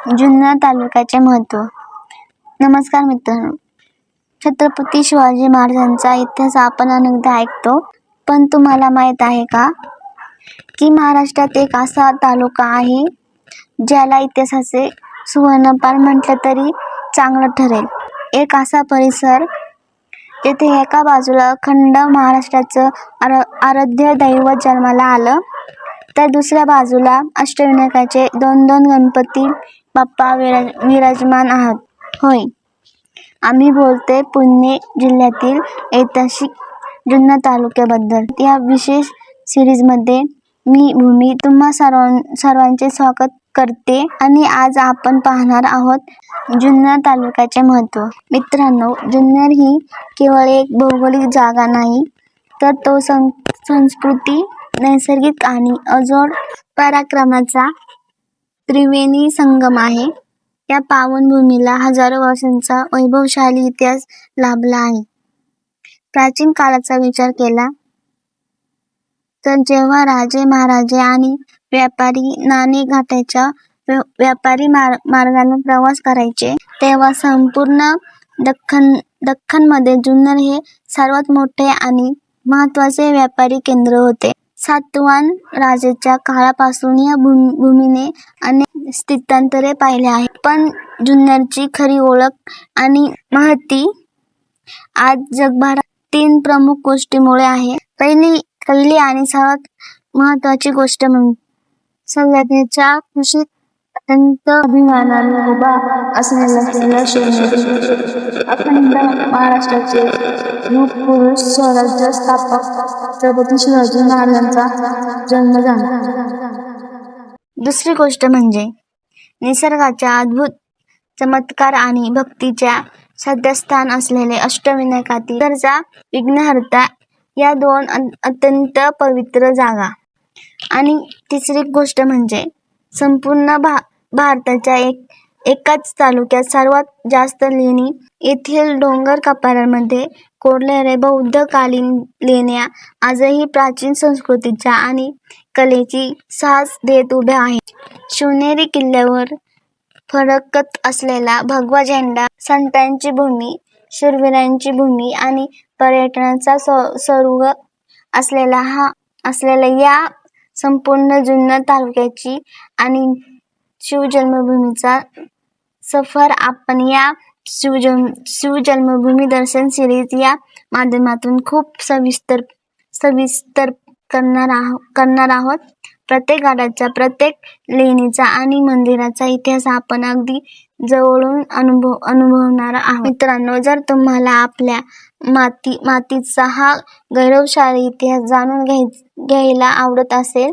जुन्नर तालुक्याचे महत्त्व. नमस्कार मित्रांनो, छत्रपती शिवाजी महाराजांचा इतिहास आपण अनेकदा ऐकतो, पण तुम्हाला माहीत आहे का की महाराष्ट्रात एक असा तालुका आहे ज्याला इतिहासाचे सुवर्णकाळ म्हटलं तरी चांगलं ठरेल. एक असा परिसर जेथे एका बाजूला अखंड महाराष्ट्राचं आराध्य दैवत जन्माला आलं, तर दुसऱ्या बाजूला अष्टविनायकाचे दोन गणपती बाप्पा विराजमान आहात. होय, आम्ही बोलते पुणे जिल्ह्यातील ऐतिहासिक जुन्नर तालुक्याबद्दल. या विशेष सिरीजमध्ये मी भूमी तुम्हा सर्वांचे स्वागत करते आणि आज आपण पाहणार आहोत जुन्नर तालुक्याचे महत्त्व. मित्रांनो, जुन्नर ही केवळ एक भौगोलिक जागा नाही, तर तो संस्कृती, नैसर्गिक आणि अजोड पराक्रमाचा त्रिवेणी संगम आहे. या पावनभूमीला हजारो वर्षांचा वैभवशाली इतिहास लाभला आहे. प्राचीन काळाचा विचार केला तर जेव्हा राजे महाराजे आणि व्यापारी नाणेघाटाच्या व्यापारी मार्गाने प्रवास करायचे, तेव्हा संपूर्ण दख्खनमध्ये जुन्नर हे सर्वात मोठे आणि महत्त्वाचे व्यापारी केंद्र होते. सातवाहन राजाच्या काळापासून या भूमीने अनेक स्थित्यंतरे पाहिले आहेत, पण जुन्नरची खरी ओळख आणि महती आज जगभरात 3 प्रमुख गोष्टींमुळे आहे. पहिली आणि सर्वात महत्त्वाची गोष्ट म्हणजे सह्याद्रीच्या कुशीत अत्यंत अभिमानाने उभा असलेला शिवनेरी. अखंड महाराष्ट्राचे युगपुरुष स्वराज्य स्थापक छत्रपती शिवाजी महाराजांचा जन्म झाला. दुसरी गोष्ट म्हणजे निसर्गाच्या अद्भुत चमत्कार आणि भक्तीच्या श्रद्धास्थान असलेले अष्टविनायकातील दर्जा विघ्नहर्ता या 2 अत्यंत पवित्र जागा. आणि तिसरी गोष्ट म्हणजे संपूर्ण भारताच्या एकाच तालुक्यात सर्वात जास्त लेणी. येथील डोंगर कपाऱ्यांमध्ये कोरलेल्या बौद्धकालीन लेण्या आजही प्राचीन संस्कृतीच्या आणि कलेची साथ देत उभ्या आहेत. शिवनेरी किल्ल्यावर फडकत असलेला भगवा झेंडा संतांची भूमी, शूरवीरांची भूमी आणि पर्यटनाचा स्वर्ग असलेल्या या संपूर्ण जुन्नर तालुक्याची आणि शिवजन्मभूमीचा सफर आपण या शिवजन्मभूमी दर्शन सिरीज या माध्यमातून खूप सविस्तर करणार आहोत. प्रत्येक गडाचा, प्रत्येक लेणीचा आणि मंदिराचा इतिहास आपण अगदी जवळून अनुभवणार आहोत. मित्रांनो, जर तुम्हाला आपल्या मातीचा हा गौरवशाली इतिहास जाणून घ्यायला आवडत असेल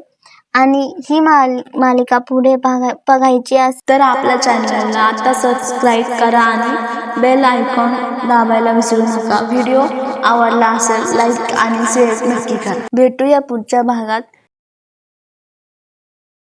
आणि ही मालिका पुढे बघायची असेल तर आपल्या चॅनलला आता सबस्क्राईब करा आणि बेल आयकॉन दाबायला विसरू नका. व्हिडिओ आवडला असेल लाईक आणि शेअर नक्की करा. भेटूया पुढच्या भागात.